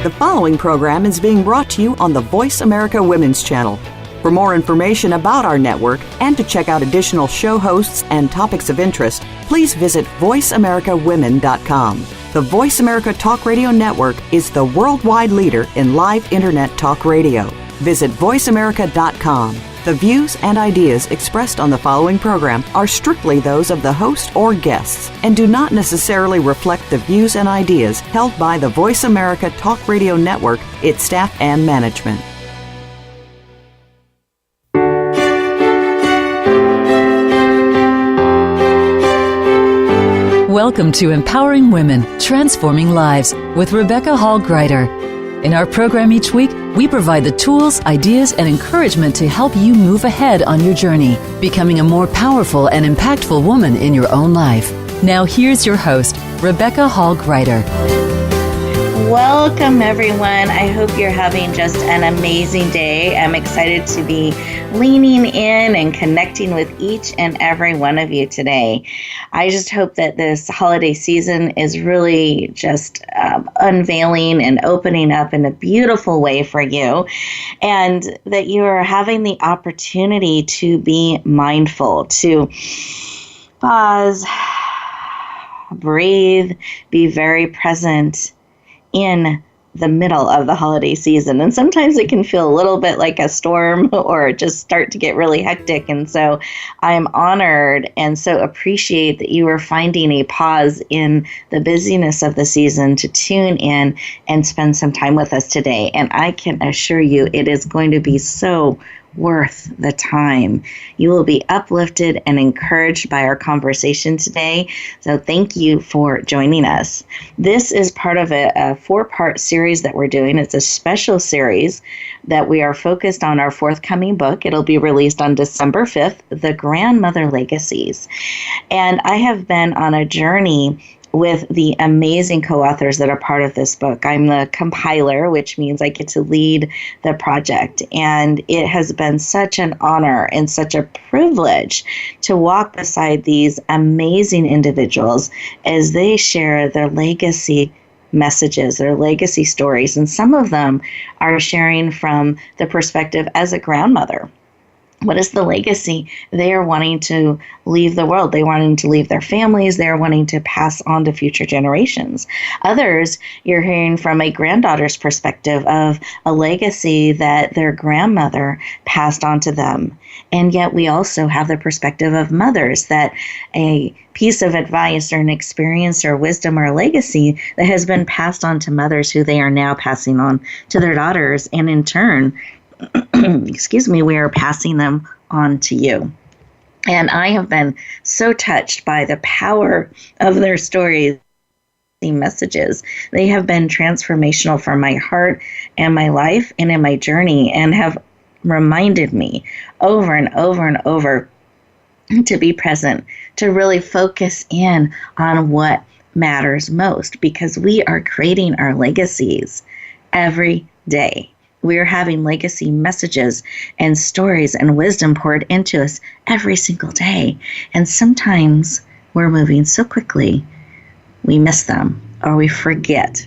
The following program is being brought to you on the Voice America Women's Channel. For more information about our network and to check out additional show hosts and topics of interest, please visit voiceamericawomen.com. The Voice America Talk Radio Network is the worldwide leader in live Internet talk radio. Visit voiceamerica.com. The views and ideas expressed on the following program are strictly those of the host or guests and do not necessarily reflect the views and ideas held by the Voice America Talk Radio Network, its staff, and management. Welcome to Empowering Women, Transforming Lives with Rebecca Hall Gruyter. In our program each week, we provide the tools, ideas, and encouragement to help you move ahead on your journey, becoming a more powerful and impactful woman in your own life. Now here's your host, Rebecca Hall Gruyter. Welcome, everyone. I hope you're having just an amazing day. I'm excited to be leaning in and connecting with each and every one of you today. I just hope that this holiday season is really just unveiling and opening up in a beautiful way for you, and that you are having the opportunity to be mindful, to pause, breathe, be very present in the middle of the holiday season. And sometimes it can feel a little bit like a storm or just start to get really hectic. And so I'm honored and so appreciate that you are finding a pause in the busyness of the season to tune in and spend some time with us today. And I can assure you it is going to be so worth the time. You will be uplifted and encouraged by our conversation today. So thank you for joining us. This is part of a 4-part series that we're doing. It's a special series that we are focused on our forthcoming book. It'll be released on December 5th, The Grandmother Legacies. And I have been on a journey with the amazing co-authors that are part of this book. I'm the compiler, which means I get to lead the project. And it has been such an honor and such a privilege to walk beside these amazing individuals as they share their legacy messages, their legacy stories. And some of them are sharing from the perspective as a grandmother. What is the legacy they are wanting to leave the world? They're wanting to leave their families. They're wanting to pass on to future generations. Others, you're hearing from a granddaughter's perspective of a legacy that their grandmother passed on to them. And yet we also have the perspective of mothers, that a piece of advice or an experience or wisdom or a legacy that has been passed on to mothers who they are now passing on to their daughters. And in turn, we are passing them on to you. And I have been so touched by the power of their stories, the messages. They have been transformational for my heart and my life and in my journey, and have reminded me over and over and over to be present, to really focus in on what matters most, because we are creating our legacies every day. We are having legacy messages and stories and wisdom poured into us every single day. And sometimes we're moving so quickly, we miss them, or we forget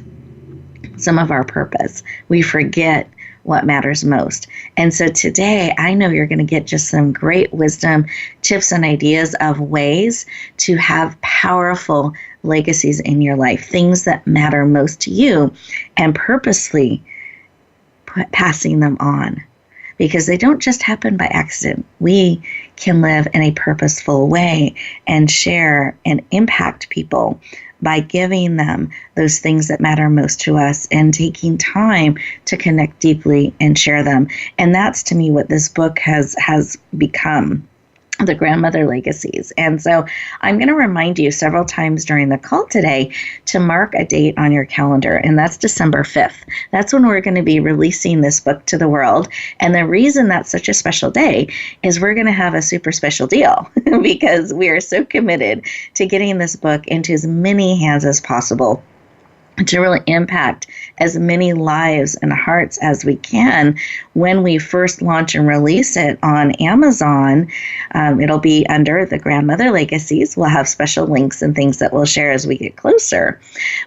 some of our purpose. We forget what matters most. And so today, I know you're going to get just some great wisdom, tips, and ideas of ways to have powerful legacies in your life, things that matter most to you, and purposely passing them on, because they don't just happen by accident. We can live in a purposeful way and share and impact people by giving them those things that matter most to us and taking time to connect deeply and share them. And that's, to me, what this book has become. The Grandmother Legacies. And so I'm going to remind you several times during the call today to mark a date on your calendar, and that's December 5th. That's when we're going to be releasing this book to the world. And the reason that's such a special day is we're going to have a super special deal because we are so committed to getting this book into as many hands as possible. to really impact as many lives and hearts as we can. When we first launch and release it on Amazon, it'll be under the Grandmother Legacies. We'll have special links and things that we'll share as we get closer.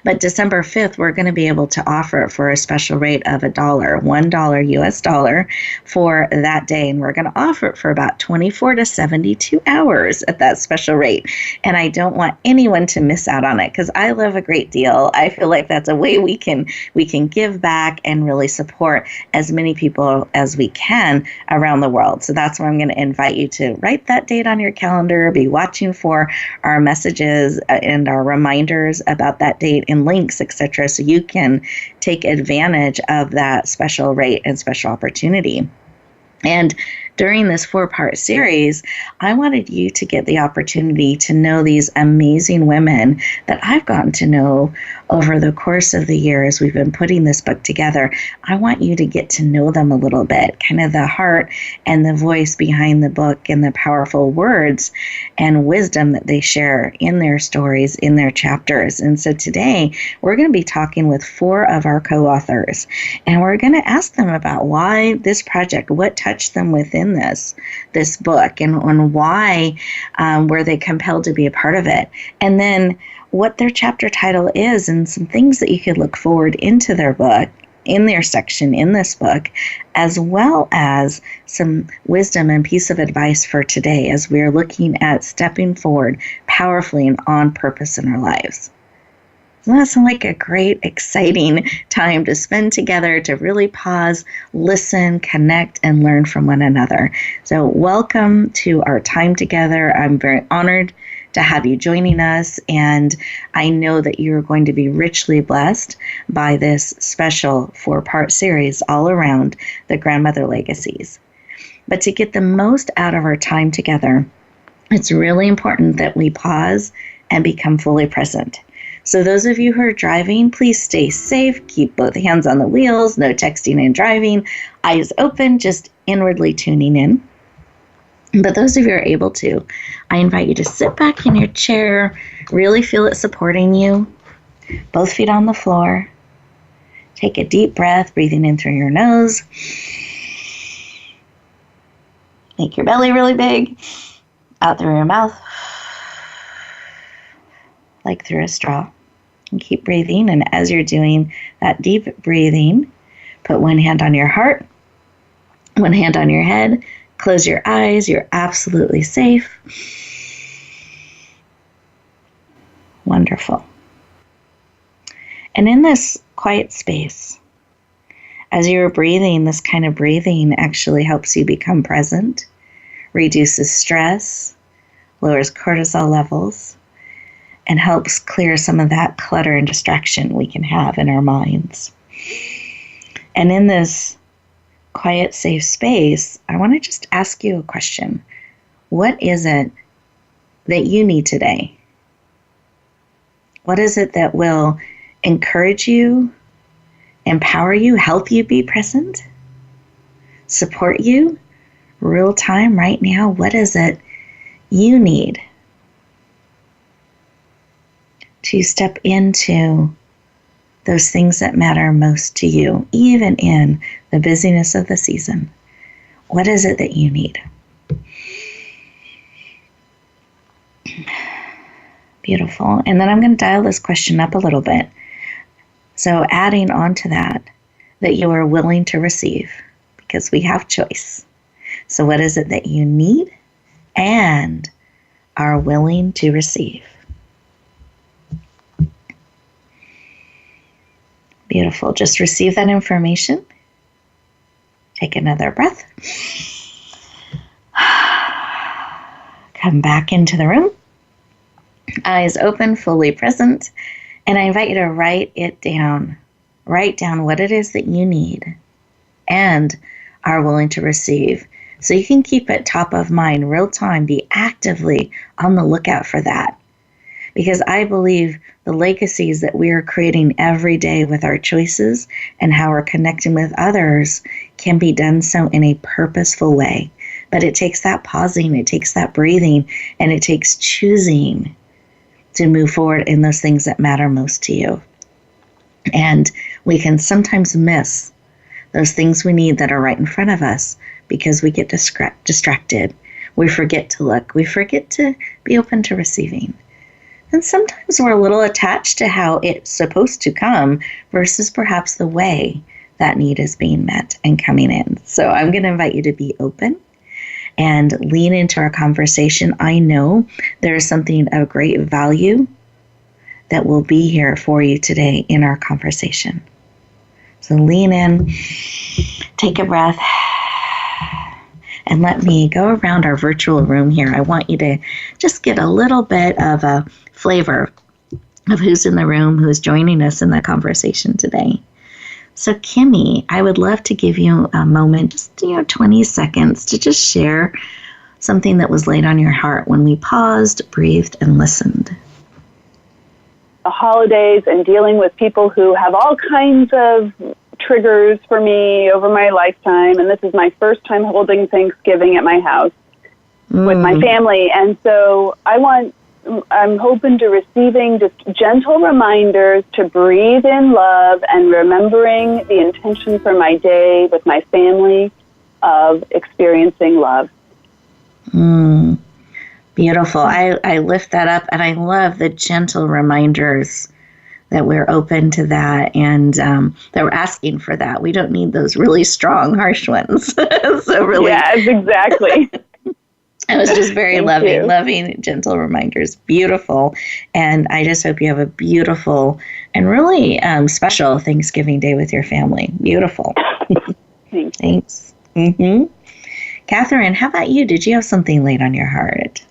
But December 5th, we're going to be able to offer it for a special rate of $1 US dollar for that day. And we're going to offer it for about 24 to 72 hours at that special rate. And I don't want anyone to miss out on it because I love a great deal. I feel like that's a way we can give back and really support as many people as we can around the world. So that's where I'm going to invite you to write that date on your calendar, be watching for our messages and our reminders about that date and links, etc., so you can take advantage of that special rate and special opportunity. And during this 4-part series, I wanted you to get the opportunity to know these amazing women that I've gotten to know over the course of the year as we've been putting this book together. I want you to get to know them a little bit, kind of the heart and the voice behind the book and the powerful words and wisdom that they share in their stories, in their chapters. And so today, we're going to be talking with 4 of our co-authors, and we're going to ask them about why this project, what touched them within this book, and why were they compelled to be a part of it, and then what their chapter title is, and some things that you could look forward into their book, in their section in this book, as well as some wisdom and piece of advice for today as we're looking at stepping forward powerfully and on purpose in our lives. Doesn't that sound like a great, exciting time to spend together, to really pause, listen, connect, and learn from one another? So welcome to our time together. I'm very honored to have you joining us, and I know that you're going to be richly blessed by this special 4-part series all around the Grandmother Legacies. But to get the most out of our time together, it's really important that we pause and become fully present. So those of you who are driving, please stay safe, keep both hands on the wheels, no texting and driving, eyes open, just inwardly tuning in. But those of you who are able to, I invite you to sit back in your chair, really feel it supporting you, both feet on the floor. Take a deep breath, breathing in through your nose. Make your belly really big, out through your mouth, like through a straw. And keep breathing, and as you're doing that deep breathing, put one hand on your heart, one hand on your head, close your eyes, you're absolutely safe. Wonderful. And in this quiet space, as you're breathing, this kind of breathing actually helps you become present, reduces stress, lowers cortisol levels, and helps clear some of that clutter and distraction we can have in our minds. And in this quiet, safe space, I want to just ask you a question. What is it that you need today? What is it that will encourage you, empower you, help you be present, support you real time right now? What is it you need to step into those things that matter most to you, even in the busyness of the season? What is it that you need? Beautiful. And then I'm going to dial this question up a little bit. So adding on to that you are willing to receive, because we have choice. So what is it that you need and are willing to receive? Beautiful. Just receive that information. Take another breath. Come back into the room. Eyes open, fully present. And I invite you to write it down. Write down what it is that you need and are willing to receive. So you can keep it top of mind, real time. Be actively on the lookout for that. Because I believe the legacies that we are creating every day with our choices and how we're connecting with others can be done so in a purposeful way. But it takes that pausing, it takes that breathing, and it takes choosing to move forward in those things that matter most to you. And we can sometimes miss those things we need that are right in front of us because we get distracted. We forget to look. We forget to be open to receiving. And sometimes we're a little attached to how it's supposed to come versus perhaps the way that need is being met and coming in. So I'm going to invite you to be open and lean into our conversation. I know there is something of great value that will be here for you today in our conversation. So lean in, take a breath, and let me go around our virtual room here. I want you to just get a little bit of a flavor of who's in the room, who's joining us in the conversation today. So Kimmy, I would love to give you a moment, just 20 seconds to just share something that was laid on your heart when we paused, breathed, and listened. The holidays and dealing with people who have all kinds of triggers for me over my lifetime, and this is my first time holding Thanksgiving at my house with my family, and so I'm hoping to receiving just gentle reminders to breathe in love and remembering the intention for my day with my family of experiencing love. Beautiful. I lift that up, and I love the gentle reminders that we're open to that and that we're asking for that. We don't need those really strong, harsh ones. So really, yes, exactly. It was just very loving, gentle reminders. Beautiful. And I just hope you have a beautiful and really special Thanksgiving Day with your family. Beautiful. Thanks. Catherine, how about you? Did you have something laid on your heart?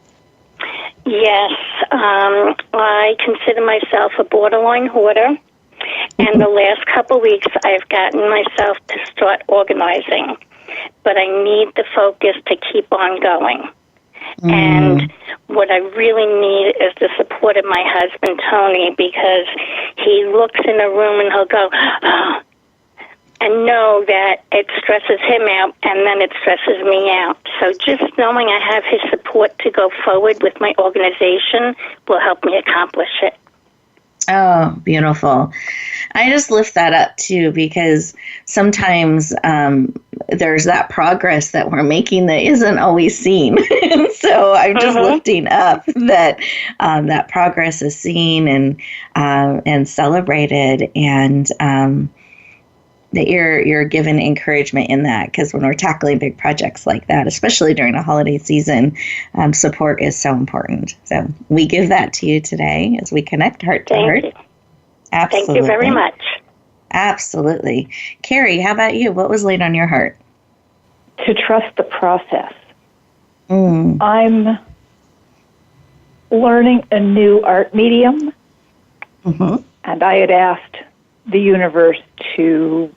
Yes. I consider myself a borderline hoarder. And the last couple of weeks, I've gotten myself to start organizing. But I need the focus to keep on going. And what I really need is the support of my husband, Tony, because he looks in a room and he'll go, oh, and know that it stresses him out and then it stresses me out. So just knowing I have his support to go forward with my organization will help me accomplish it. Oh, beautiful. I just lift that up, too, because sometimes there's that progress that we're making that isn't always seen. And so I'm just lifting up that that progress is seen and celebrated, and that you're given encouragement in that, because when we're tackling big projects like that, especially during a holiday season, support is so important. So we give that to you today as we connect heart to heart. Thank you. Absolutely. Thank you very much. Absolutely. Kerry, how about you? What was laid on your heart? To trust the process. I'm learning a new art medium, and I had asked the universe to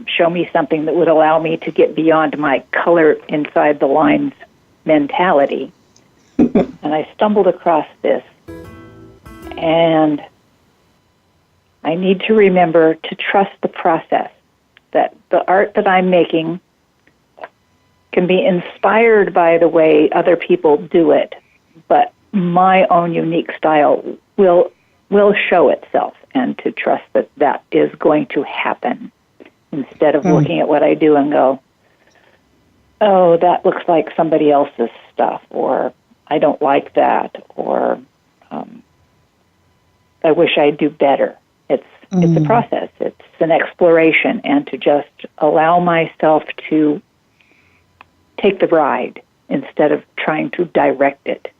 show me something that would allow me to get beyond my color inside the lines mentality. And I stumbled across this, and I need to remember to trust the process, that the art that I'm making can be inspired by the way other people do it, but my own unique style will show itself, and to trust that that is going to happen instead of looking at what I do and go, oh, that looks like somebody else's stuff, or I don't like that, or I wish I'd do better. It's a process. It's an exploration, and to just allow myself to take the ride instead of trying to direct it.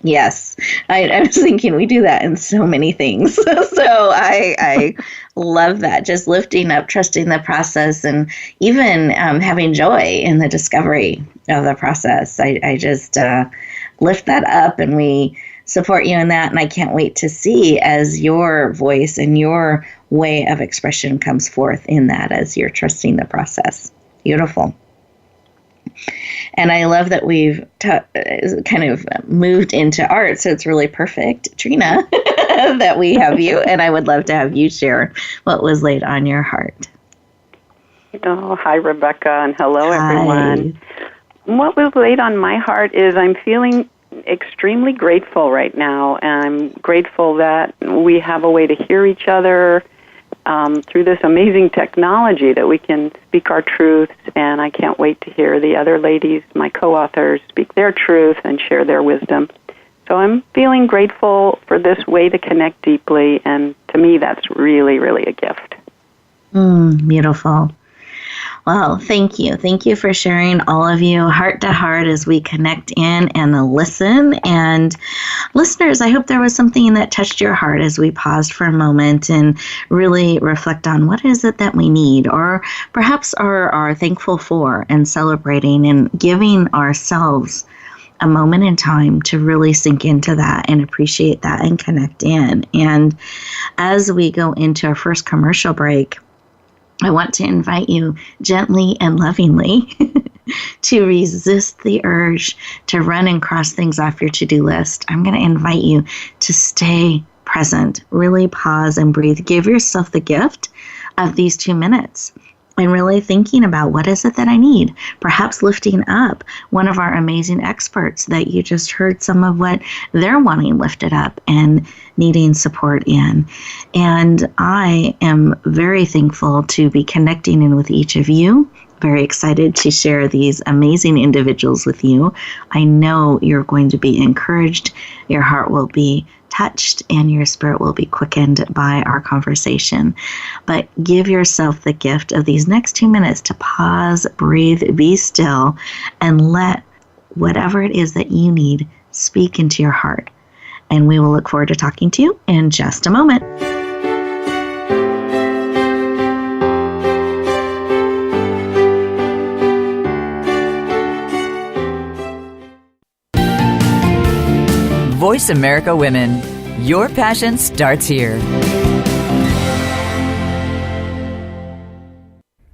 Yes. I was thinking we do that in so many things. So I love that. Just lifting up, trusting the process, and even having joy in the discovery of the process. I just lift that up, and we support you in that. And I can't wait to see as your voice and your way of expression comes forth in that as you're trusting the process. Beautiful. And I love that we've kind of moved into art, so it's really perfect, Trina, that we have you. And I would love to have you share what was laid on your heart. Oh, hi, Rebecca, and hello, everyone. What was laid on my heart is I'm feeling extremely grateful right now, and I'm grateful that we have a way to hear each other through this amazing technology that we can speak our truths, and I can't wait to hear the other ladies, my co-authors, speak their truth and share their wisdom. So I'm feeling grateful for this way to connect deeply, and to me that's really, really a gift. Beautiful. Well, thank you. Thank you for sharing, all of you, heart to heart, as we connect in and listen. And listeners, I hope there was something that touched your heart as we paused for a moment and really reflect on what is it that we need, or perhaps are thankful for, and celebrating and giving ourselves a moment in time to really sink into that and appreciate that and connect in. And as we go into our first commercial break, I want to invite you gently and lovingly to resist the urge to run and cross things off your to-do list. I'm going to invite you to stay present, really pause and breathe. Give yourself the gift of these 2 minutes and really thinking about, what is it that I need? Perhaps lifting up one of our amazing experts that you just heard some of what they're wanting lifted up and needing support in. And I am very thankful to be connecting in with each of you. Very excited to share these amazing individuals with you. I know you're going to be encouraged, your heart will be touched, and your spirit will be quickened by our conversation. But give yourself the gift of these next 2 minutes to pause, breathe, be still, and let whatever it is that you need speak into your heart. And we will look forward to talking to you in just a moment. Voice America Women. Your passion starts here.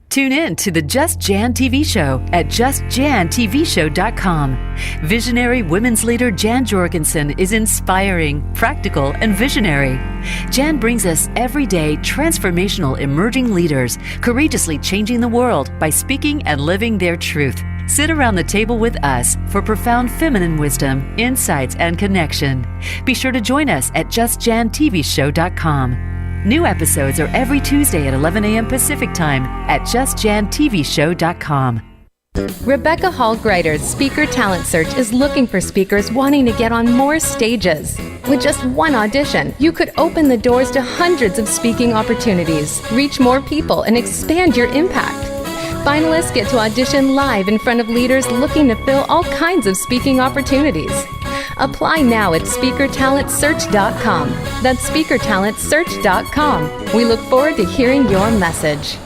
Tune in to the Just Jan TV show at justjantvshow.com. Visionary women's leader Jan Jorgensen is inspiring, practical, and visionary. Jan brings us everyday transformational emerging leaders, courageously changing the world by speaking and living their truth. Sit around the table with us for profound feminine wisdom, insights, and connection. Be sure to join us at justjantvshow.com. New episodes are every Tuesday at 11 a.m. Pacific Time at justjantvshow.com. Rebecca Hall Gruyter's Speaker Talent Search is looking for speakers wanting to get on more stages. With just one audition, you could open the doors to hundreds of speaking opportunities, reach more people, and expand your impact. Finalists get to audition live in front of leaders looking to fill all kinds of speaking opportunities. Apply now at speakertalentsearch.com. That's speakertalentsearch.com. We look forward to hearing your message.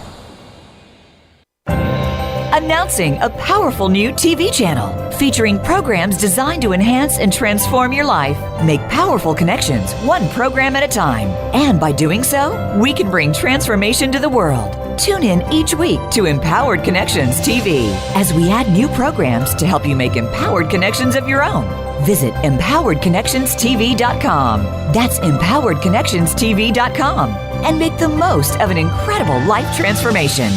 Announcing a powerful new TV channel featuring programs designed to enhance and transform your life. Make powerful connections, one program at a time. And by doing so, we can bring transformation to the world. Tune in each week to Empowered Connections TV as we add new programs to help you make empowered connections of your own. Visit empoweredconnectionstv.com. That's empoweredconnectionstv.com, and make the most of an incredible life transformation.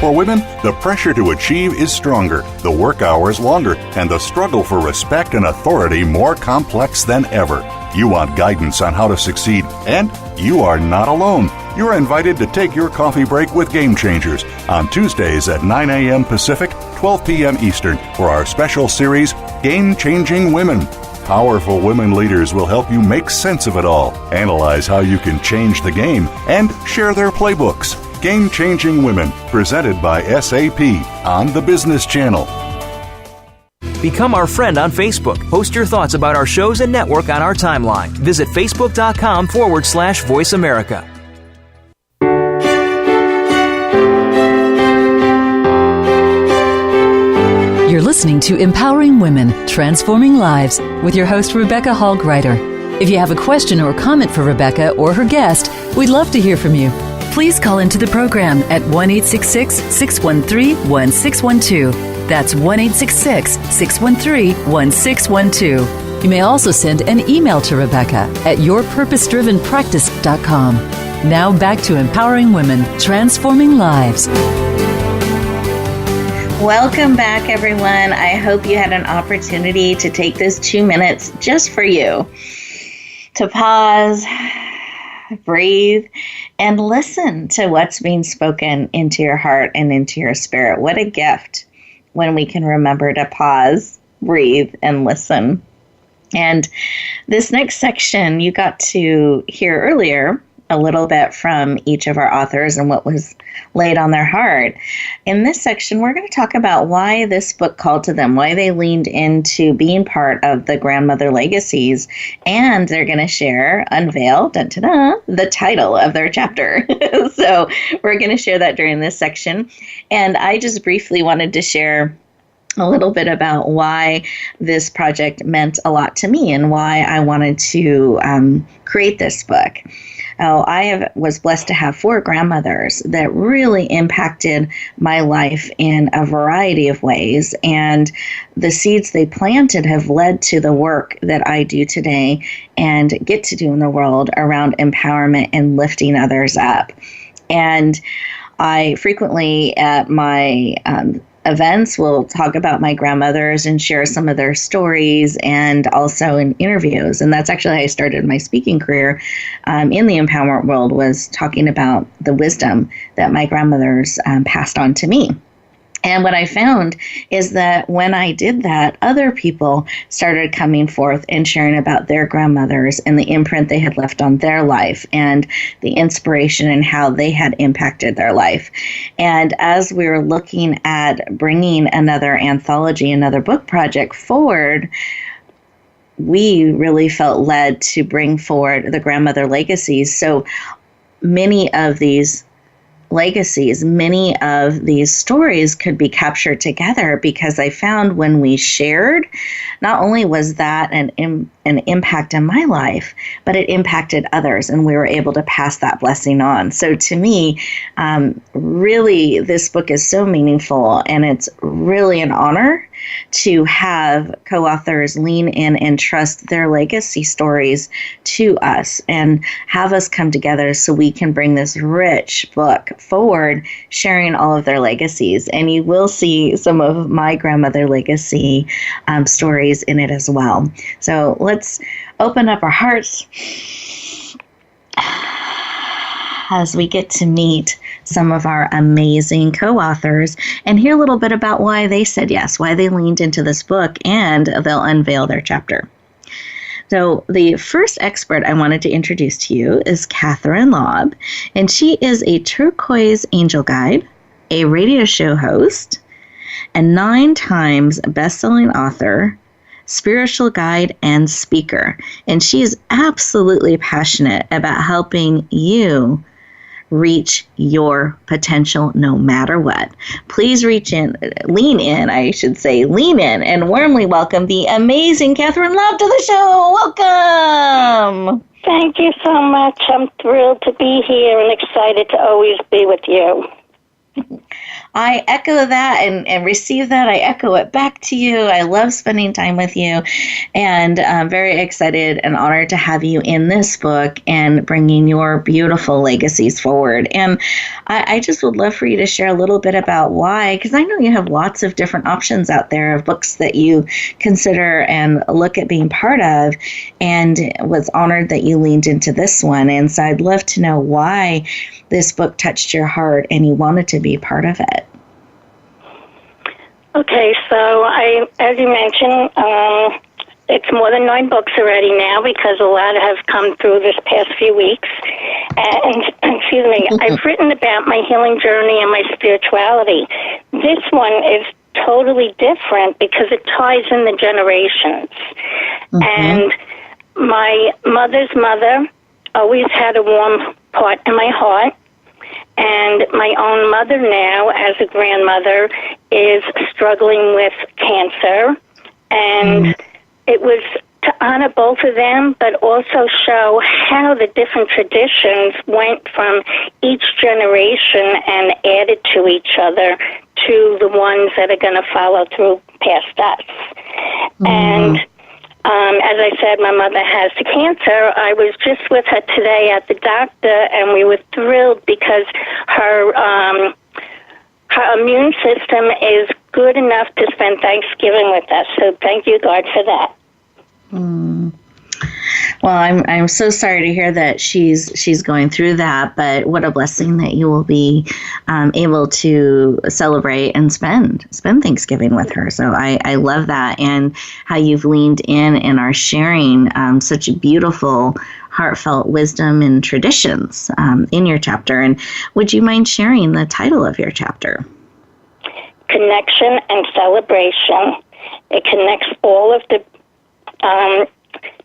For women, the pressure to achieve is stronger, the work hours longer, and the struggle for respect and authority more complex than ever. You want guidance on how to succeed, and you are not alone. You're invited to take your coffee break with Game Changers on Tuesdays at 9 a.m. Pacific, 12 p.m. Eastern for our special series, Game Changing Women. Powerful women leaders will help you make sense of it all, analyze how you can change the game, and share their playbooks. Game Changing Women, presented by SAP on the Business Channel. Become our friend on Facebook. Post your thoughts about our shows and network on our timeline. Visit facebook.com/Voice America. You're listening to Empowering Women, Transforming Lives with your host, Rebecca Hall Gruyter. If you have a question or comment for Rebecca or her guest, we'd love to hear from you. Please call into the program at 1-866-613-1612. That's 1-866-613-1612. You may also send an email to Rebecca at yourpurposedrivenpractice.com. Now back to Empowering Women, Transforming Lives. Welcome back, everyone. I hope you had an opportunity to take this 2 minutes just for you to pause, breathe, and listen to what's being spoken into your heart and into your spirit. What a gift when we can remember to pause, breathe, and listen. And this next section, you got to hear earlier a little bit from each of our authors and what was laid on their heart. In this section, we're going to talk about why this book called to them, why they leaned into being part of the Grandmother Legacies, and they're going to unveil, the title of their chapter. So we're going to share that during this section. And I just briefly wanted to share a little bit about why this project meant a lot to me and why I wanted to create this book. I was blessed to have 4 grandmothers that really impacted my life in a variety of ways, and the seeds they planted have led to the work that I do today and get to do in the world around empowerment and lifting others up. And I frequently at my events will talk about my grandmothers and share some of their stories, and also in interviews. And that's actually how I started my speaking career in the empowerment world, was talking about the wisdom that my grandmothers passed on to me. And what I found is that when I did that, other people started coming forth and sharing about their grandmothers and the imprint they had left on their life and the inspiration and how they had impacted their life. And as we were looking at bringing another anthology, another book project forward, we really felt led to bring forward the Grandmother Legacies. So many of these legacies, many of these stories could be captured together, because I found when we shared, not only was that an impact in my life, but it impacted others, and we were able to pass that blessing on. So to me, really, this book is so meaningful, and it's really an honor to have co-authors lean in and trust their legacy stories to us and have us come together so we can bring this rich book forward, sharing all of their legacies. And you will see some of my grandmother legacy stories in it as well. So let's open up our hearts as we get to meet some of our amazing co-authors and hear a little bit about why they said yes, why they leaned into this book, and they'll unveil their chapter. So the first expert I wanted to introduce to you is Catherine Lobb, and she is a turquoise angel guide, a radio show host, a 9 times best-selling author, spiritual guide, and speaker. And she is absolutely passionate about helping you reach your potential no matter what. Please lean in, and warmly welcome the amazing Catherine Lobb to the show. Welcome. Thank you so much. I'm thrilled to be here and excited to always be with you. I echo that and receive that. I echo it back to you. I love spending time with you, and I'm very excited and honored to have you in this book and bringing your beautiful legacies forward. And I just would love for you to share a little bit about why, because I know you have lots of different options out there of books that you consider and look at being part of, and was honored that you leaned into this one. And so I'd love to know why this book touched your heart and you wanted to be part of it. Okay, so as you mentioned, it's more than 9 books already now, because a lot have come through this past few weeks. And, excuse me, I've written about my healing journey and my spirituality. This one is totally different because it ties in the generations. Mm-hmm. And my mother's mother always had a warm part in my heart. And my own mother now, as a grandmother, is struggling with cancer. And it was to honor both of them, but also show how the different traditions went from each generation and added to each other to the ones that are going to follow through past us. And as I said, my mother has the cancer. I was just with her today at the doctor, and we were thrilled because her immune system is good enough to spend Thanksgiving with us. So thank you, God, for that. Well, I'm so sorry to hear that she's going through that, but what a blessing that you will be able to celebrate and spend Thanksgiving with her. So I love that, and how you've leaned in and are sharing such beautiful, heartfelt wisdom and traditions in your chapter. And would you mind sharing the title of your chapter? Connection and Celebration. It connects all of the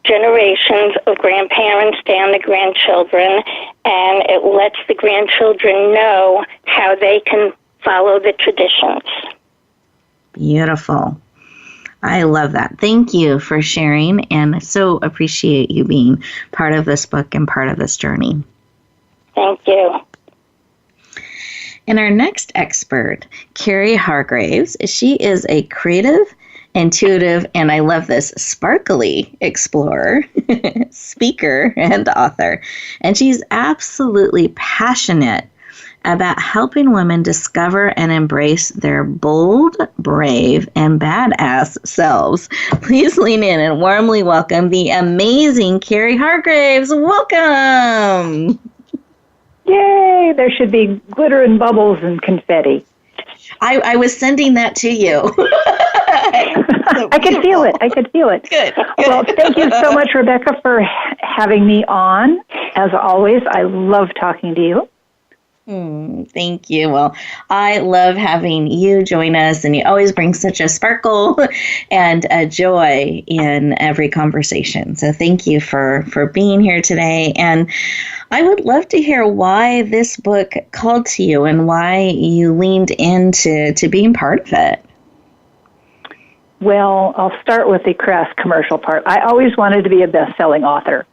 generations of grandparents down to grandchildren, and it lets the grandchildren know how they can follow the traditions. Beautiful. I love that. Thank you for sharing, and I so appreciate you being part of this book and part of this journey. Thank you. And our next expert, Kerry Hargreaves, she is a creative, intuitive, and I love this, sparkly explorer, speaker, and author. And she's absolutely passionate about helping women discover and embrace their bold, brave, and badass selves. Please lean in and warmly welcome the amazing Kerry Hargreaves. Welcome! Yay! There should be glitter and bubbles and confetti. I was sending that to you. I could feel it. Good. Well, thank you so much, Rebecca, for having me on. As always, I love talking to you. Thank you. Well, I love having you join us, and you always bring such a sparkle and a joy in every conversation. So thank you for being here today. And I would love to hear why this book called to you and why you leaned into being part of it. Well, I'll start with the crass commercial part. I always wanted to be a best-selling author.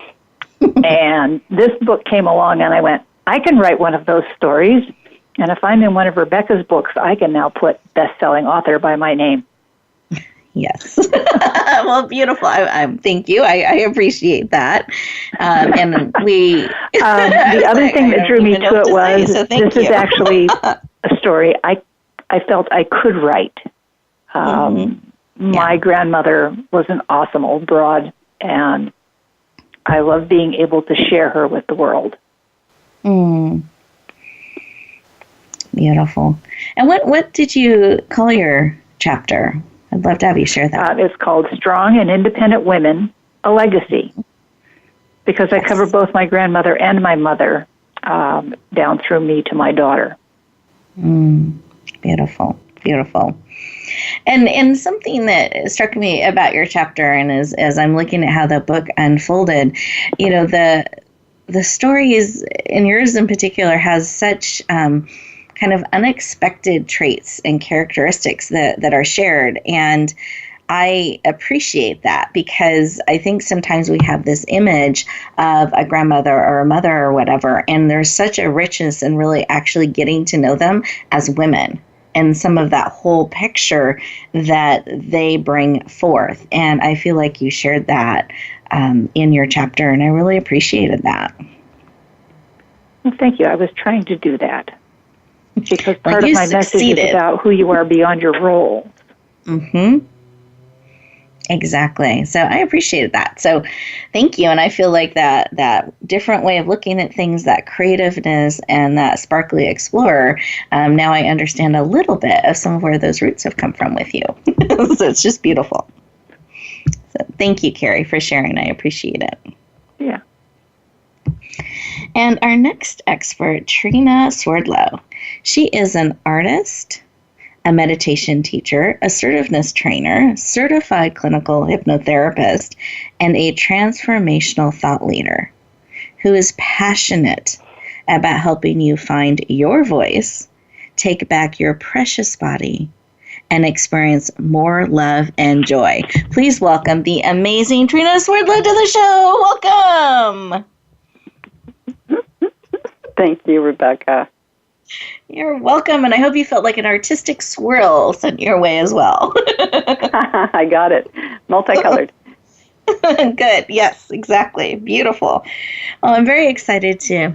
And this book came along, and I went, I can write one of those stories, and if I'm in one of Rebecca's books, I can now put best-selling author by my name. Yes. Well, beautiful. Thank you. I appreciate that. And we... the other thing that drew me to it was, this is actually a story I felt I could write. My grandmother was an awesome old broad, and I love being able to share her with the world. Beautiful. And what did you call your chapter? I'd love to have you share that. It's called Strong and Independent Women, A Legacy, because I cover both my grandmother and my mother down through me to my daughter. Beautiful. And something that struck me about your chapter, and as I'm looking at how the book unfolded, you know, the stories, and yours in particular, has such kind of unexpected traits and characteristics that are shared. And I appreciate that, because I think sometimes we have this image of a grandmother or a mother or whatever, and there's such a richness in really actually getting to know them as women and some of that whole picture that they bring forth. And I feel like you shared that in your chapter, and I really appreciated that. Well, thank you. I was trying to do that, because part of my message is about who you are beyond your role. Exactly. So I appreciated that. So thank you. And I feel like that different way of looking at things, that creativeness and that sparkly explorer, now I understand a little bit of some of where those roots have come from with you. So it's just beautiful. So thank you, Kerry, for sharing. I appreciate it. Yeah. And our next expert, Trina Swerdl. She is an artist, a meditation teacher, assertiveness trainer, certified clinical hypnotherapist, and a transformational thought leader who is passionate about helping you find your voice, take back your precious body, and experience more love and joy. Please welcome the amazing Trina Swerdl to the show. Welcome. Thank you, Rebecca. You're welcome, and I hope you felt like an artistic swirl sent your way as well. I got it. Multicolored. Good. Yes, exactly. Beautiful. Well, I'm very excited to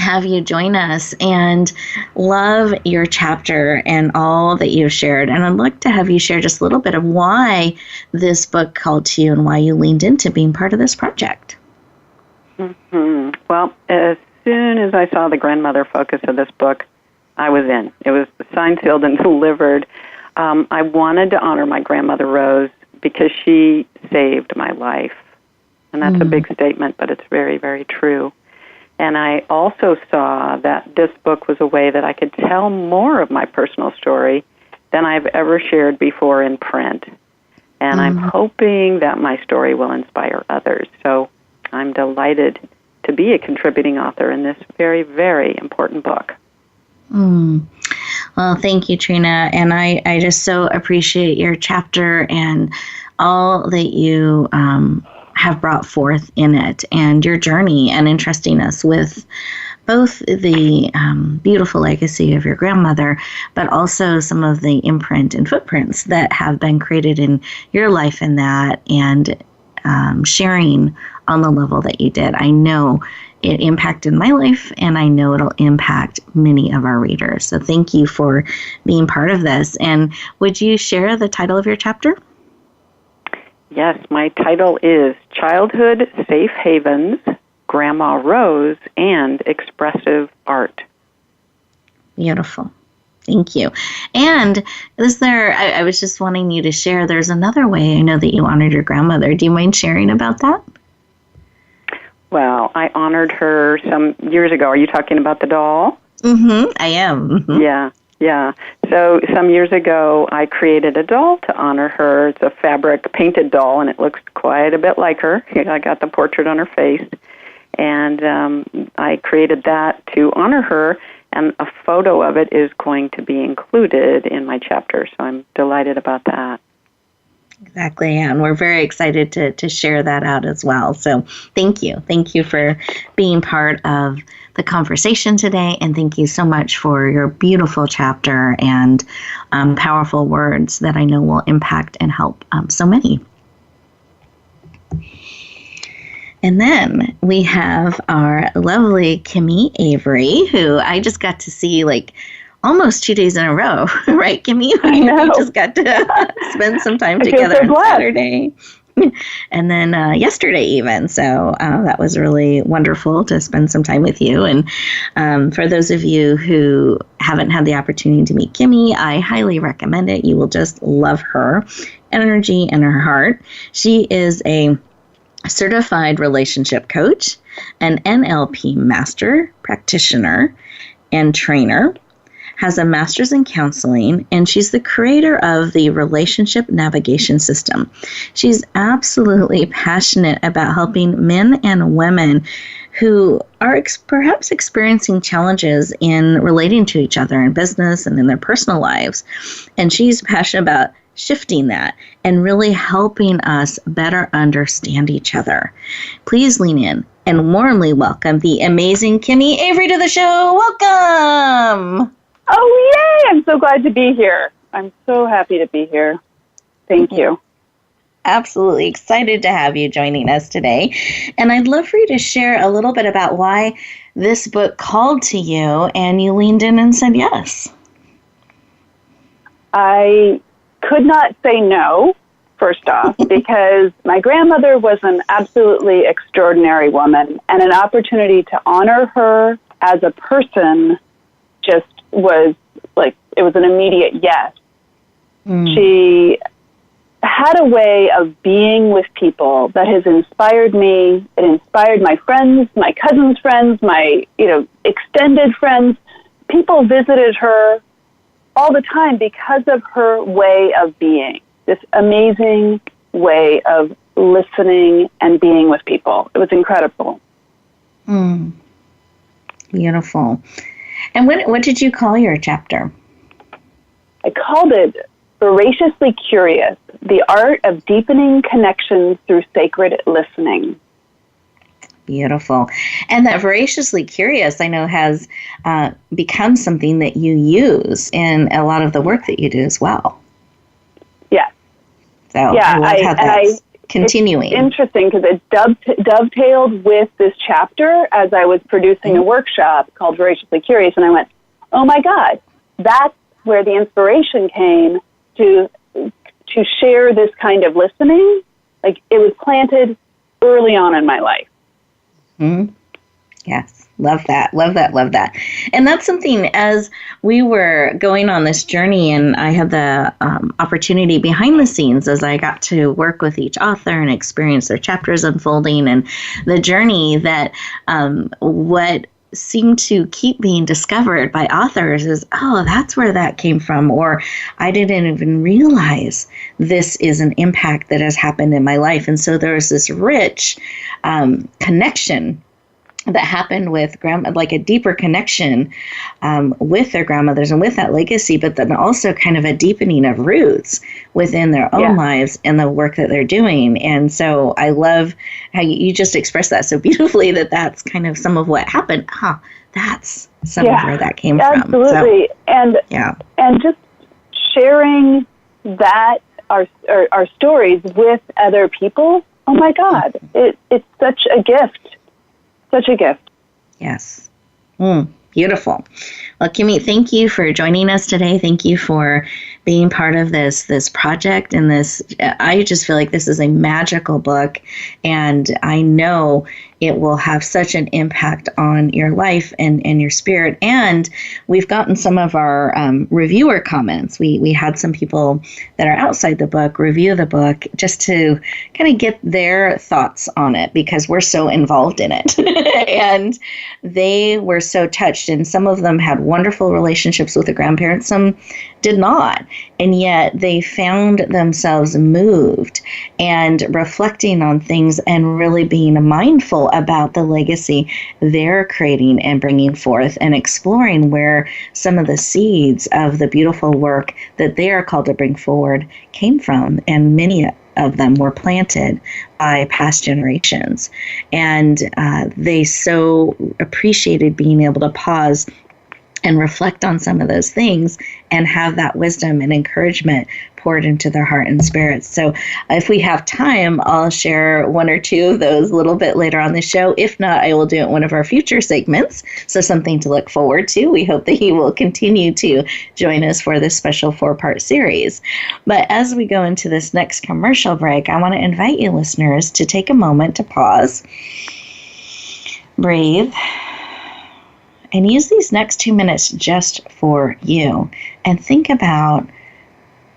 have you join us, and love your chapter and all that you've shared. And I'd like to have you share just a little bit of why this book called to you and why you leaned into being part of this project. Mm-hmm. Well, as soon as I saw the grandmother focus of this book, I was in. It was signed, sealed, and delivered. I wanted to honor my grandmother, Rose, because she saved my life. And that's a big statement, but it's very, very true. And I also saw that this book was a way that I could tell more of my personal story than I've ever shared before in print. And I'm hoping that my story will inspire others. So I'm delighted to be a contributing author in this very, very important book. Well, thank you, Trina. And I just so appreciate your chapter and all that you have brought forth in it, and your journey, and entrusting us with both the beautiful legacy of your grandmother, but also some of the imprint and footprints that have been created in your life in that, and sharing on the level that you did. I know it impacted my life, and I know it'll impact many of our readers. So thank you for being part of this. And would you share the title of your chapter? Yes, my title is Childhood Safe Havens, Grandma Rose, and Expressive Art. Beautiful. Thank you. And is there, I was just wanting you to share, there's another way I know that you honored your grandmother. Do you mind sharing about that? Well, I honored her some years ago. Are you talking about the doll? I am. Yeah. So some years ago, I created a doll to honor her. It's a fabric painted doll, and it looks quite a bit like her. I got the portrait on her face, and I created that to honor her, and a photo of it is going to be included in my chapter, so I'm delighted about that. Exactly, and we're very excited to share that out as well. So thank you. Thank you for being part of the conversation today, and thank you so much for your beautiful chapter and powerful words that I know will impact and help so many. And then we have our lovely Kimmy Avery, who I just got to see almost 2 days in a row, right, Kimmy? We just got to spend some time together on Saturday. And then yesterday even. So that was really wonderful to spend some time with you. And for those of you who haven't had the opportunity to meet Kimmy, I highly recommend it. You will just love her energy and her heart. She is a certified relationship coach, an NLP master practitioner and trainer, has a master's in counseling, and she's the creator of the Relationship Navigation System. She's absolutely passionate about helping men and women who are perhaps experiencing challenges in relating to each other in business and in their personal lives. And she's passionate about shifting that and really helping us better understand each other. Please lean in and warmly welcome the amazing Kimmy Avery to the show. Welcome! Oh, yay! I'm so glad to be here. I'm so happy to be here. Thank you. Absolutely excited to have you joining us today. And I'd love for you to share a little bit about why this book called to you and you leaned in and said yes. I could not say no, first off, because my grandmother was an absolutely extraordinary woman, and an opportunity to honor her as a person just was it was an immediate yes. She had a way of being with people that has inspired me. It inspired my friends, my cousins' friends, my extended friends. People visited her all the time because of her way of being, this amazing way of listening and being with people. It was incredible. Beautiful. And what did you call your chapter? I called it Voraciously Curious, the Art of Deepening Connections Through Sacred Listening. Beautiful. And that Voraciously Curious, I know, has become something that you use in a lot of the work that you do as well. Yeah. So yeah, I love how that's continuing. It's interesting because it dovetailed with this chapter as I was producing a workshop called Voraciously Curious, and I went, oh my God, that's where the inspiration came to share this kind of listening. Like, it was planted early on in my life. Mm-hmm. Yes. Love that. Love that. Love that. And that's something, as we were going on this journey, and I had the opportunity behind the scenes as I got to work with each author and experience their chapters unfolding and the journey, that what seemed to keep being discovered by authors is, oh, that's where that came from, or I didn't even realize this is an impact that has happened in my life. And so there's this rich connection that happened with like a deeper connection with their grandmothers and with that legacy, but then also kind of a deepening of roots within their own lives and the work that they're doing. And so I love how you just expressed that so beautifully, that that's kind of some of what happened. That's some of where that came from. Absolutely. So, and just sharing that, our stories with other people, oh my God, it's such a gift. Such a gift. Yes. Beautiful. Well, Kimmy, thank you for joining us today. Thank you for being part of this project and this. I just feel like this is a magical book, and I know it will have such an impact on your life and your spirit. And we've gotten some of our reviewer comments. We had some people that are outside the book review the book just to kind of get their thoughts on it, because we're so involved in it. And they were so touched. And some of them had wonderful relationships with the grandparents. Some did not. And yet they found themselves moved and reflecting on things and really being mindful about the legacy they're creating and bringing forth, and exploring where some of the seeds of the beautiful work that they are called to bring forward came from. And many of them were planted by past generations. And they so appreciated being able to pause and reflect on some of those things and have that wisdom and encouragement poured into their heart and spirit. So if we have time, I'll share one or two of those a little bit later on the show. If not, I will do it in one of our future segments. So something to look forward to. We hope that you will continue to join us for this special 4-part series. But as we go into this next commercial break, I want to invite you listeners to take a moment to pause, breathe, and use these next 2 minutes just for you, and think about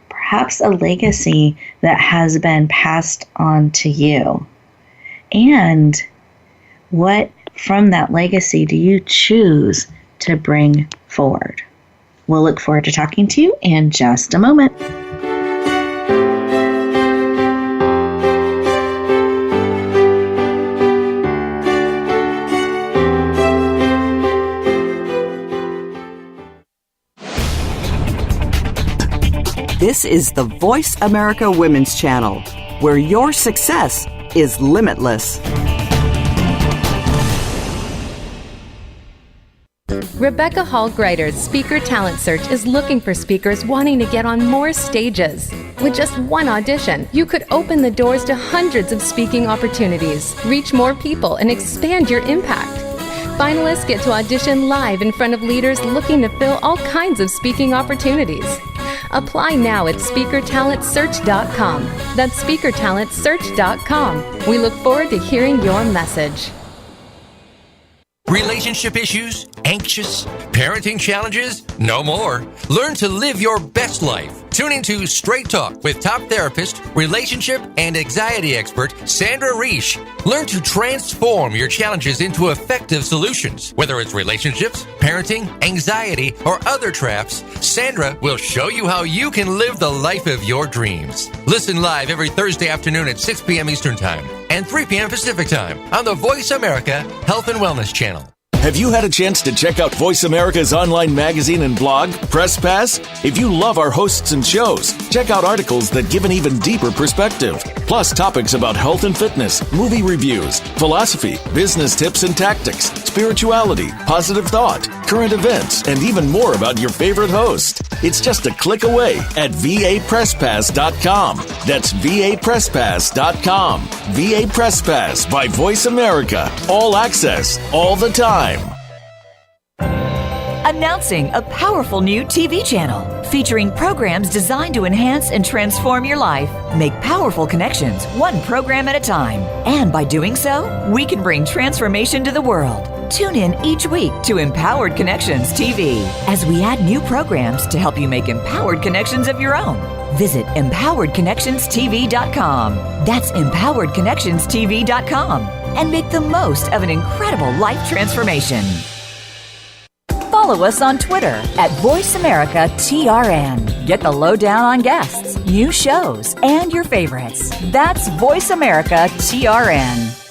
perhaps a legacy that has been passed on to you. And what from that legacy do you choose to bring forward? We'll look forward to talking to you in just a moment. This is the Voice America Women's Channel, where your success is limitless. Rebecca Hall Gruyter's Speaker Talent Search is looking for speakers wanting to get on more stages. With just one audition, you could open the doors to hundreds of speaking opportunities, reach more people, and expand your impact. Finalists get to audition live in front of leaders looking to fill all kinds of speaking opportunities. Apply now at SpeakerTalentSearch.com. That's SpeakerTalentSearch.com. We look forward to hearing your message. Relationship issues? Anxious? Parenting challenges? No more. Learn to live your best life. Tune into Straight Talk with top therapist, relationship, and anxiety expert Sandra Reish. Learn to transform your challenges into effective solutions. Whether it's relationships, parenting, anxiety, or other traps, Sandra will show you how you can live the life of your dreams. Listen live every Thursday afternoon at 6 p.m. Eastern Time and 3 p.m. Pacific Time on the Voice America Health and Wellness Channel. Have you had a chance to check out Voice America's online magazine and blog, Press Pass? If you love our hosts and shows, check out articles that give an even deeper perspective, plus topics about health and fitness, movie reviews, philosophy, business tips and tactics, spirituality, positive thought, current events, and even more about your favorite host. It's just a click away at vapresspass.com. That's vapresspass.com. VA Press Pass by Voice America. All access, all the time. Announcing a powerful new TV channel featuring programs designed to enhance and transform your life. Make powerful connections, one program at a time. And by doing so, we can bring transformation to the world. Tune in each week to Empowered Connections TV as we add new programs to help you make empowered connections of your own. Visit empoweredconnectionstv.com. That's empoweredconnectionstv.com. And make the most of an incredible life transformation. Follow us on Twitter at VoiceAmericaTRN. Get the lowdown on guests, new shows, and your favorites. That's VoiceAmericaTRN.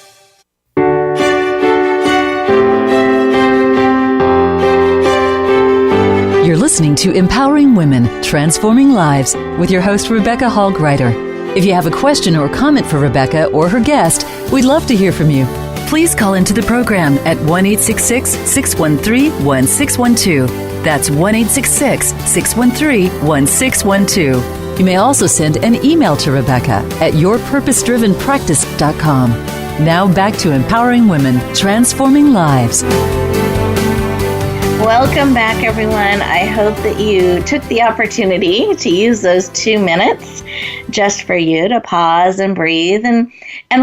You're listening to Empowering Women, Transforming Lives with your host, Rebecca Hall Gruyter. If you have a question or comment for Rebecca or her guest, we'd love to hear from you. Please call into the program at 1-866-613-1612. That's 1-866-613-1612. You may also send an email to Rebecca at yourpurposedrivenpractice.com. Now back to Empowering Women, Transforming Lives. Welcome back, everyone. I hope that you took the opportunity to use those 2 minutes just for you to pause and breathe and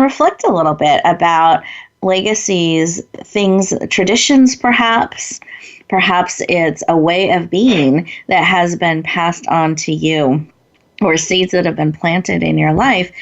reflect a little bit about legacies, things, traditions perhaps. Perhaps it's a way of being that has been passed on to you, or seeds that have been planted in your life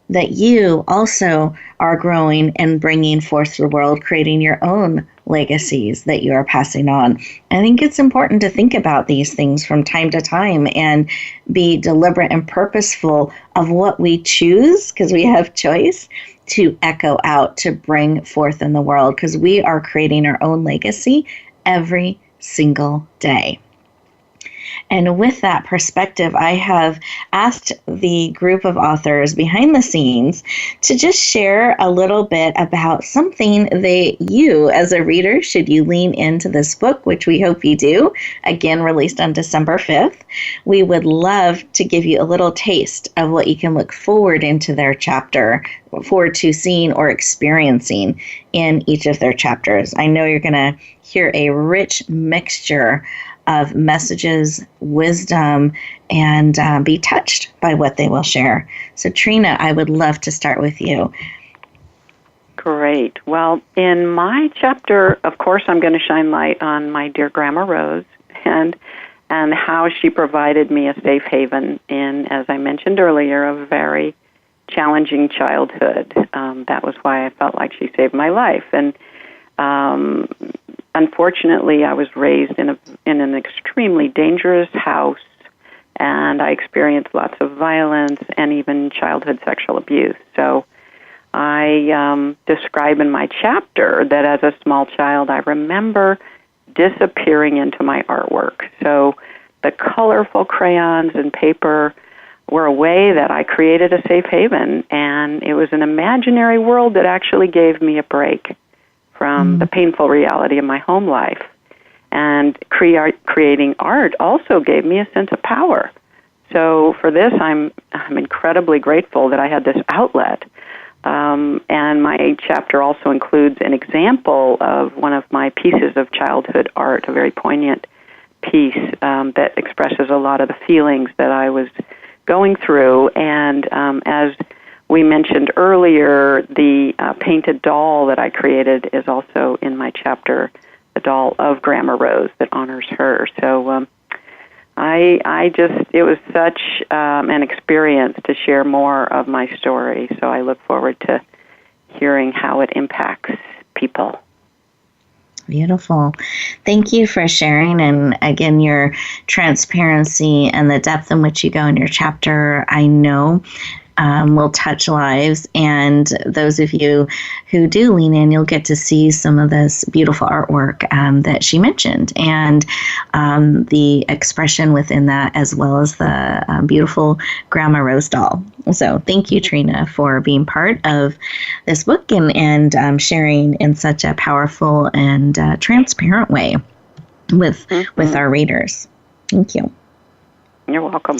that you also are growing and bringing forth to the world, creating your own legacies that you are passing on. I think it's important to think about these things from time to time and be deliberate and purposeful of what we choose, because we have choice, to echo out, to bring forth in the world, because we are creating our own legacy every single day. And with that perspective, I have asked the group of authors behind the scenes to just share a little bit about something that you, as a reader, should you lean into this book, which we hope you do, again, released on December 5th, we would love to give you a little taste of what you can look forward into their chapter, forward to seeing or experiencing in each of their chapters. I know you're going to hear a rich mixture of messages, wisdom, and be touched by what they will share. So, Trina, I would love to start with you. Great. Well, in my chapter, of course, I'm going to shine light on my dear Grandma Rose and how she provided me a safe haven in, as I mentioned earlier, a very challenging childhood. That was why I felt like she saved my life. And unfortunately, I was raised in an extremely dangerous house, and I experienced lots of violence and even childhood sexual abuse. So I describe in my chapter that as a small child, I remember disappearing into my artwork. So the colorful crayons and paper were a way that I created a safe haven, and it was an imaginary world that actually gave me a break from the painful reality of my home life. And creating art also gave me a sense of power. So for this, I'm incredibly grateful that I had this outlet. And my chapter also includes an example of one of my pieces of childhood art, a very poignant piece that expresses a lot of the feelings that I was going through. And as we mentioned earlier, the painted doll that I created is also in my chapter, the doll of Grandma Rose that honors her. So it was such an experience to share more of my story. So I look forward to hearing how it impacts people. Beautiful. Thank you for sharing. And again, your transparency and the depth in which you go in your chapter, I know will touch lives. And those of you who do lean in, you'll get to see some of this beautiful artwork that she mentioned, and the expression within that, as well as the beautiful Grandma Rose doll. So thank you, Trina, for being part of this book and sharing in such a powerful and transparent way with our readers. Thank you. You're welcome.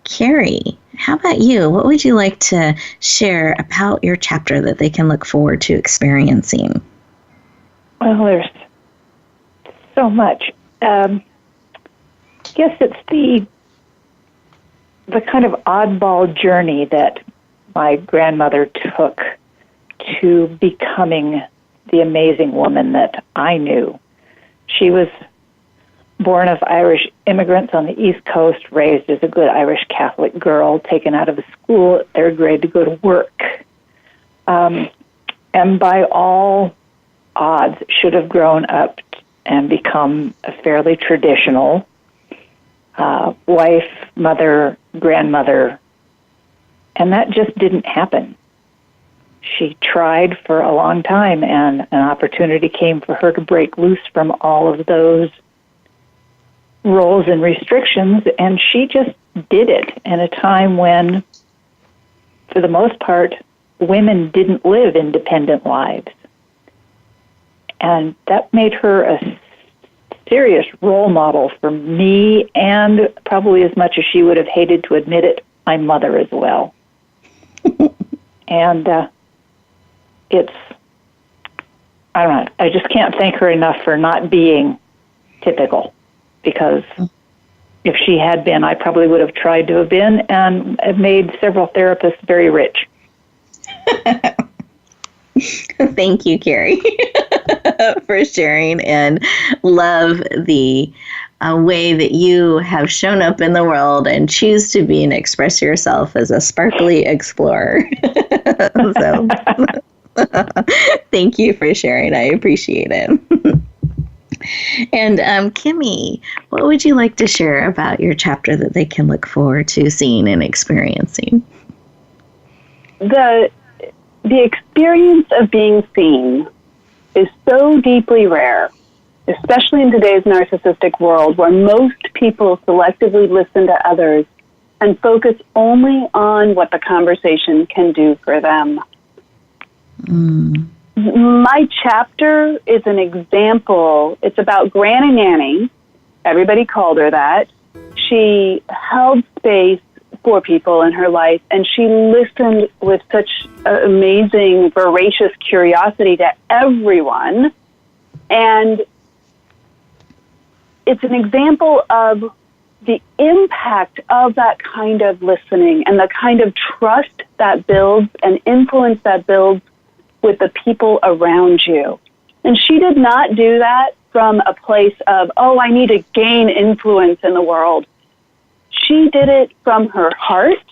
Carrie, how about you? What would you like to share about your chapter that they can look forward to experiencing? Well, there's so much. I guess it's the kind of oddball journey that my grandmother took to becoming the amazing woman that I knew. She was born of Irish immigrants on the East Coast, raised as a good Irish Catholic girl, taken out of school at third grade to go to work. And by all odds, should have grown up and become a fairly traditional wife, mother, grandmother. And that just didn't happen. She tried for a long time, and an opportunity came for her to break loose from all of those roles and restrictions, and she just did it in a time when, for the most part, women didn't live independent lives. And that made her a serious role model for me, and probably as much as she would have hated to admit it, my mother as well. And I don't know, I just can't thank her enough for not being typical. Because if she had been, I probably would have tried to have been, and have made several therapists very rich. Thank you, Carrie, for sharing, and love the way that you have shown up in the world and choose to be and express yourself as a sparkly explorer. So, thank you for sharing. I appreciate it. And Kimmy, what would you like to share about your chapter that they can look forward to seeing and experiencing? The experience of being seen is so deeply rare, especially in today's narcissistic world where most people selectively listen to others and focus only on what the conversation can do for them. My chapter is an example. It's about Granny Nanny. Everybody called her that. She held space for people in her life, and she listened with such amazing, voracious curiosity to everyone. And it's an example of the impact of that kind of listening and the kind of trust that builds and influence that builds with the people around you. And she did not do that from a place of, oh, I need to gain influence in the world. She did it from her heart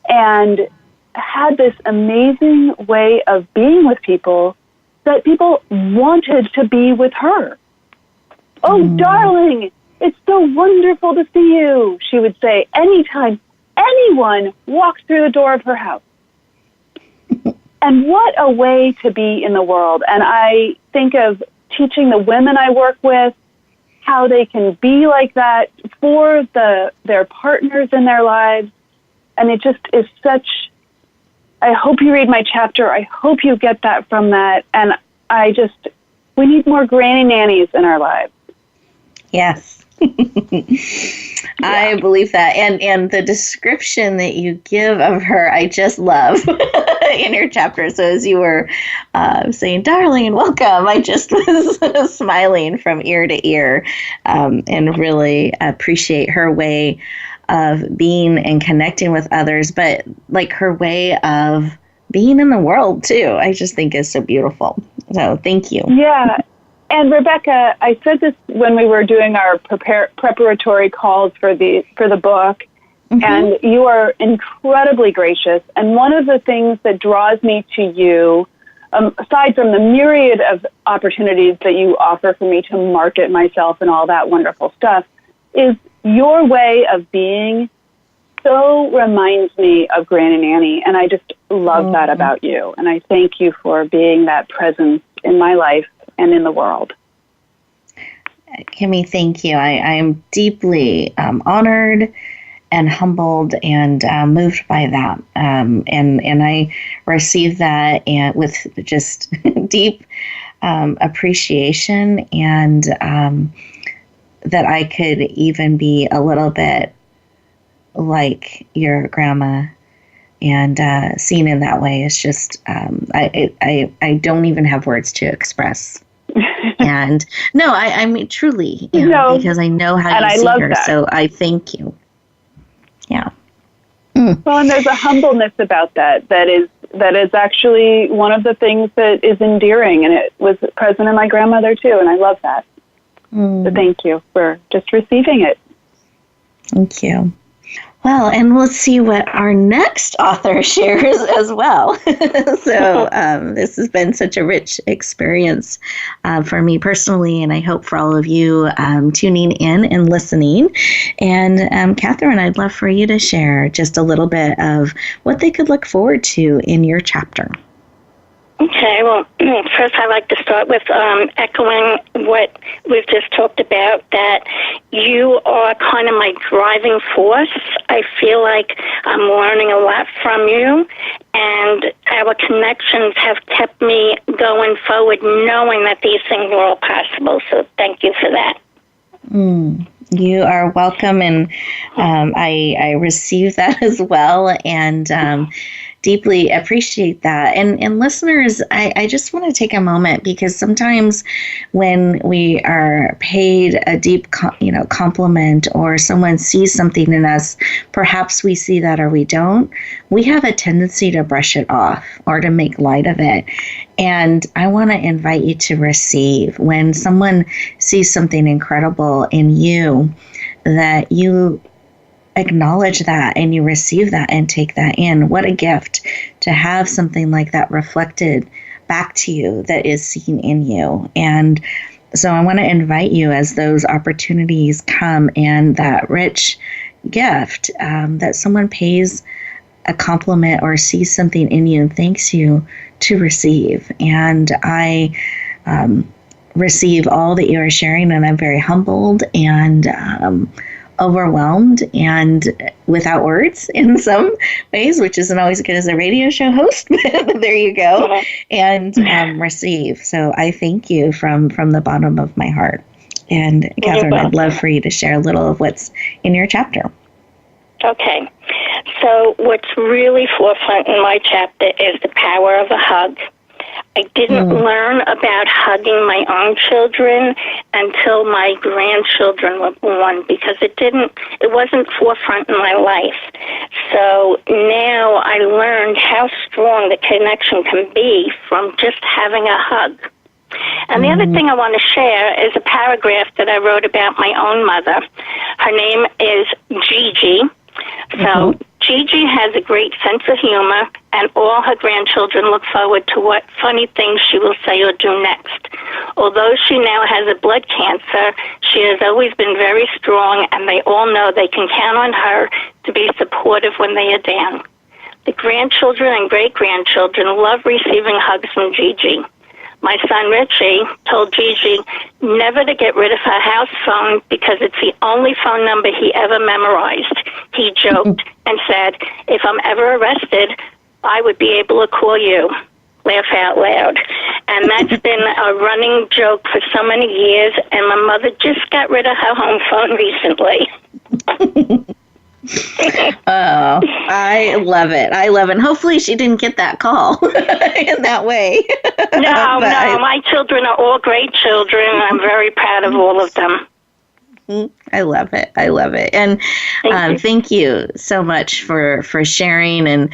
and had this amazing way of being with people that people wanted to be with her. Oh, darling, it's so wonderful to see you, she would say anytime anyone walks through the door of her house. And what a way to be in the world. And I think of teaching the women I work with how they can be like that for their partners in their lives. And it just is such, I hope you read my chapter. I hope you get that from that. And we need more granny nannies in our lives. Yes. I believe that. And the description that you give of her, I just love in your chapter. So as you were saying, darling, welcome, I just was smiling from ear to ear and really appreciate her way of being and connecting with others, but like her way of being in the world too, I just think is so beautiful. So thank you. Yeah. And Rebecca, I said this when we were doing our preparatory calls for the book, and you are incredibly gracious. And one of the things that draws me to you, aside from the myriad of opportunities that you offer for me to market myself and all that wonderful stuff, is your way of being so reminds me of Gran and Annie, and I just love that about you. And I thank you for being that presence in my life and in the world. Kimmy, thank you. I am deeply honored and humbled and moved by that. And I receive that and with just deep appreciation, and that I could even be a little bit like your grandma, and seen in that way is just I don't even have words to express. And no, I mean truly, because I know how you see her. That. So I thank you. Yeah. Well, and there's a humbleness about that is actually one of the things that is endearing, and it was present in my grandmother too, and I love that. So thank you for just receiving it. Thank you. Well, and we'll see what our next author shares as well. So this has been such a rich experience for me personally, and I hope for all of you tuning in and listening. And Catherine, I'd love for you to share just a little bit of what they could look forward to in your chapter. Okay, well, first I'd like to start with echoing what we've just talked about, that you are kind of my driving force. I feel like I'm learning a lot from you, and our connections have kept me going forward, knowing that these things are all possible, so thank you for that. You are welcome, and I receive that as well, and deeply appreciate that. And listeners, I just want to take a moment, because sometimes when we are paid a deep compliment, or someone sees something in us, perhaps we see that or we don't, we have a tendency to brush it off or to make light of it. And I want to invite you to receive. When someone sees something incredible in you, that you acknowledge that and you receive that and take that in. What a gift to have something like that reflected back to you that is seen in you. And so I want to invite you, as those opportunities come and that rich gift, that someone pays a compliment or sees something in you and thanks you, to receive. And I receive all that you are sharing, and I'm very humbled and overwhelmed and without words in some ways, which isn't always good as a radio show host, but there you go, and receive. So I thank you from the bottom of my heart. And Catherine, I'd love for you to share a little of what's in your chapter. Okay. So what's really forefront in my chapter is the power of a hug. I didn't learn about hugging my own children until my grandchildren were born, because it wasn't forefront in my life. So now I learned how strong the connection can be from just having a hug. And the other thing I want to share is a paragraph that I wrote about my own mother. Her name is Gigi. So Gigi has a great sense of humor, and all her grandchildren look forward to what funny things she will say or do next. Although she now has a blood cancer, she has always been very strong, and they all know they can count on her to be supportive when they are down. The grandchildren and great-grandchildren love receiving hugs from Gigi. My son Richie told Gigi never to get rid of her house phone, because it's the only phone number he ever memorized. He joked and said, if I'm ever arrested, I would be able to call you. Laugh out loud. And that's been a running joke for so many years, and my mother just got rid of her home phone recently. Oh, I love it. I love it. And hopefully she didn't get that call in that way. No, my children are all great children. I'm very proud of all of them. I love it. I love it. And thank you so much for sharing. And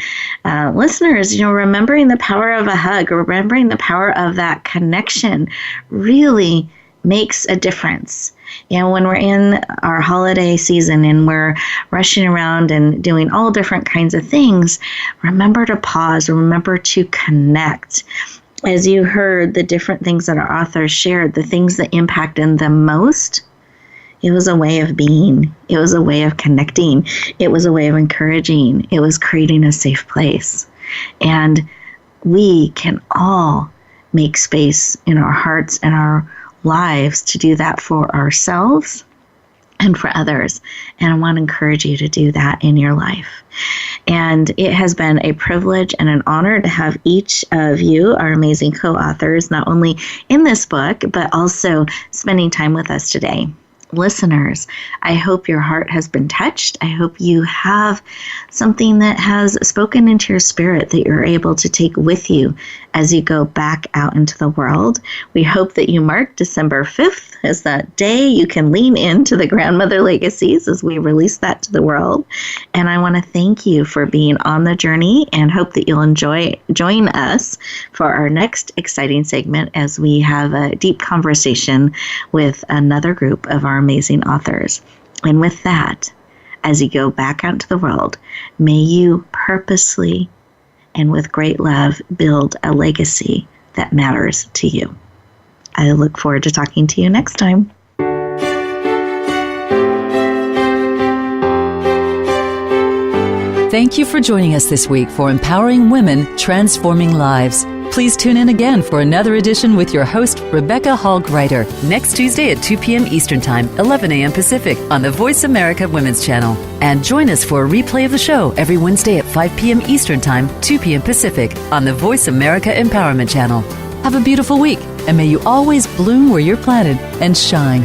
listeners, remembering the power of a hug, remembering the power of that connection really makes a difference. When we're in our holiday season and we're rushing around and doing all different kinds of things, remember to pause, remember to connect. As you heard the different things that our authors shared, the things that impacted them most, It was a way of being. It was a way of connecting. It was a way of encouraging. It was creating a safe place. And we can all make space in our hearts and our lives to do that for ourselves and for others. And I want to encourage you to do that in your life. And it has been a privilege and an honor to have each of you, our amazing co-authors, not only in this book, but also spending time with us today. Listeners, I hope your heart has been touched. I hope you have something that has spoken into your spirit that you're able to take with you as you go back out into the world. We hope that you mark December 5th as that day you can lean into the Grandmother Legacies as we release that to the world. And I want to thank you for being on the journey and hope that you'll join us for our next exciting segment as we have a deep conversation with another group of our amazing authors. And with that, as you go back out into the world, may you purposely and with great love build a legacy that matters to you. I look forward to talking to you next time. Thank you for joining us this week for Empowering Women, Transforming Lives. Please tune in again for another edition with your host, Rebecca Hall-Gruyter, next Tuesday at 2 p.m. Eastern Time, 11 a.m. Pacific on the Voice America Women's Channel. And join us for a replay of the show every Wednesday at 5 p.m. Eastern Time, 2 p.m. Pacific on the Voice America Empowerment Channel. Have a beautiful week, and may you always bloom where you're planted and shine.